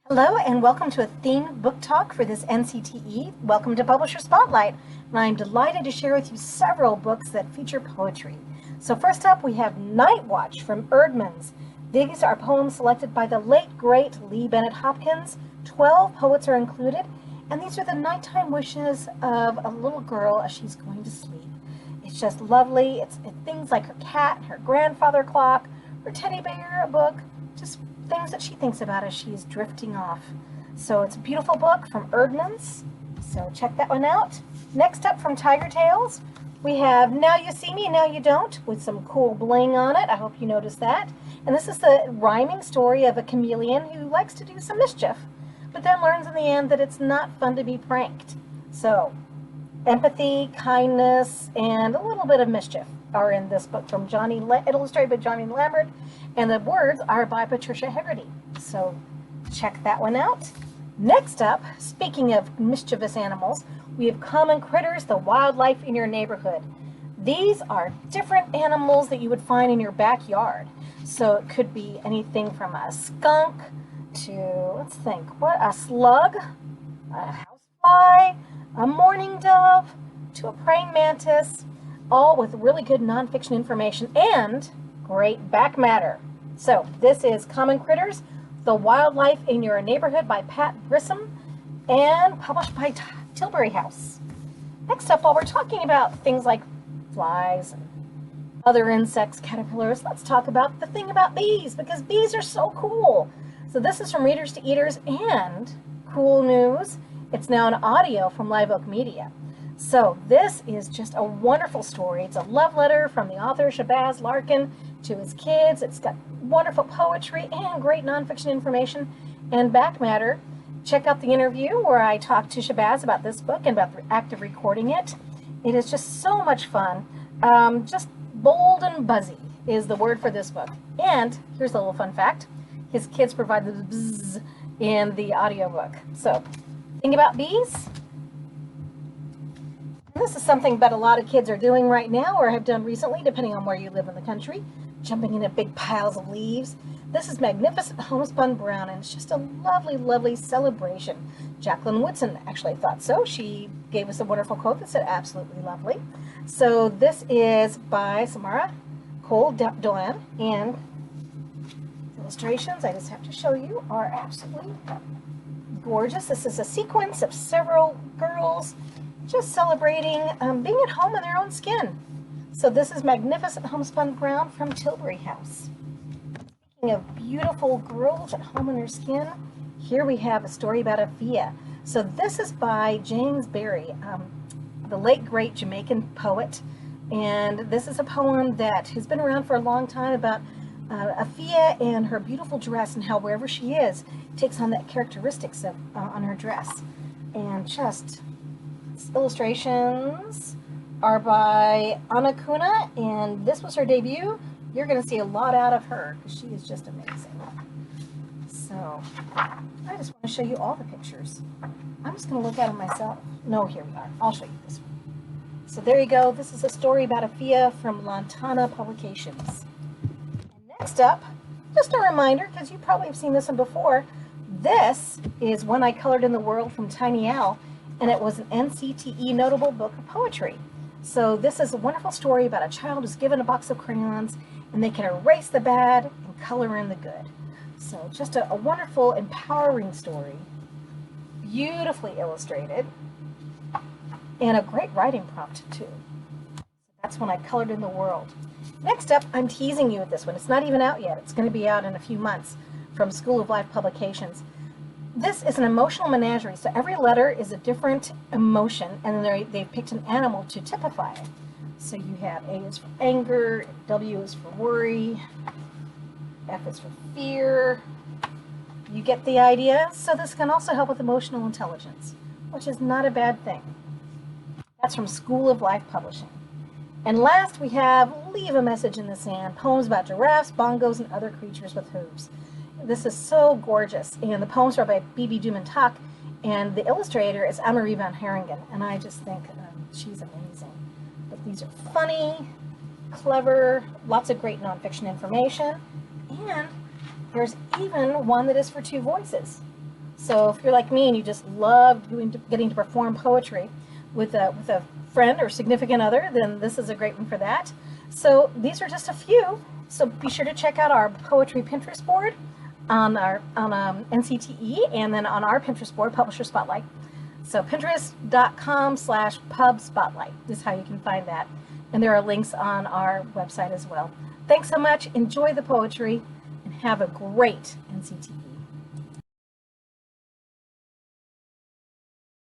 Hello and welcome to a themed book talk for this NCTE. Welcome to Publisher Spotlight, and I'm delighted to share with you several books that feature poetry. So first up we have Night Watch from Erdman's. These are poems selected by the late great Lee Bennett Hopkins. 12 poets are included, and these are the nighttime wishes of a little girl as she's going to sleep. It's just lovely. It's things like her cat, her grandfather clock, her teddy bear, a book, just things that she thinks about as she's drifting off. So it's a beautiful book from Erdman's, so check that one out. Next up from Tiger Tales, we have Now You See Me, Now You Don't, with some cool bling on it. I hope you noticed that. And this is the rhyming story of a chameleon who likes to do some mischief, but then learns in the end that it's not fun to be pranked. So empathy, kindness, and a little bit of mischief are in this book from illustrated by Johnny Lambert, and the words are by Patricia Hegarty. So check that one out. Next up, speaking of mischievous animals, we have Common Critters, the wildlife in your neighborhood. These are different animals that you would find in your backyard. So it could be anything from a skunk to, let's think, a slug, a housefly, a mourning dove, to a praying mantis, all with really good nonfiction information and great back matter. So this is Common Critters, The Wildlife in Your Neighborhood by Pat Grissom and published by Tilbury House. Next up, while we're talking about things like flies and other insects, caterpillars, let's talk about the thing about bees, because bees are so cool. So this is from Readers to Eaters, and cool news, it's now an audio from Live Oak Media. So this is just a wonderful story. It's a love letter from the author Shabazz Larkin to his kids. It's got wonderful poetry and great nonfiction information and back matter. Check out the interview where I talked to Shabazz about this book and about the act of recording it. It is just so much fun. Just bold and buzzy is the word for this book. And here's a little fun fact. His kids provide the bzzz in the audiobook. So think about bees. This is something that a lot of kids are doing right now or have done recently, depending on where you live in the country, jumping into big piles of leaves. This is Magnificent Homespun Brown, and it's just a lovely, lovely celebration. Jacqueline Woodson actually thought so. She gave us a wonderful quote that said, absolutely lovely. So this is by Samara Cole Doan, and illustrations, I just have to show you, are absolutely gorgeous. This is a sequence of several girls just celebrating being at home in their own skin. So this is Magnificent Homespun Brown from Tilbury House. Speaking of beautiful girls at home in their skin, here we have a story about afia. So this is by James Barry, the late great Jamaican poet, and this is a poem that has been around for a long time about afia and her beautiful dress, and how wherever she is takes on that characteristics of on her dress. And just illustrations are by Anna Kuna, and this was her debut. You're going to see a lot out of her because she is just amazing. So I just want to show you all the pictures. I'm just going to look at them myself. No, here we are. I'll show you this one. So there you go. This is a story about afia from Lantana Publications. And next up, just a reminder, because you probably have seen this one before, this is When I Colored in the World from Tiny Owl, and it was an NCTE notable book of poetry. So this is a wonderful story about a child who's given a box of crayons, and they can erase the bad and color in the good. So just a wonderful, empowering story, beautifully illustrated, and a great writing prompt too. That's When I Colored in the World. Next up, I'm teasing you with this one. It's not even out yet. It's going to be out in a few months, from School of Life Publications. This is an emotional menagerie, so every letter is a different emotion, and then they've picked an animal to typify it. So you have A is for anger, W is for worry, F is for fear. You get the idea? So this can also help with emotional intelligence, which is not a bad thing. That's from School of Life Publishing. And last we have Leave a Message in the Sand, poems about giraffes, bongos, and other creatures with hooves. This is so gorgeous, and the poems are by B.B. Duman-Tak, and the illustrator is Anne-Marie van Haringen, and I just think she's amazing. But these are funny, clever, lots of great nonfiction information, and there's even one that is for two voices. So if you're like me and you just love getting to perform poetry with a friend or significant other, then this is a great one for that. So these are just a few. So be sure to check out our poetry Pinterest board on NCTE, and then on our Pinterest board, Publisher Spotlight. So pinterest.com/pub spotlight is how you can find that. And there are links on our website as well. Thanks so much. Enjoy the poetry and have a great NCTE.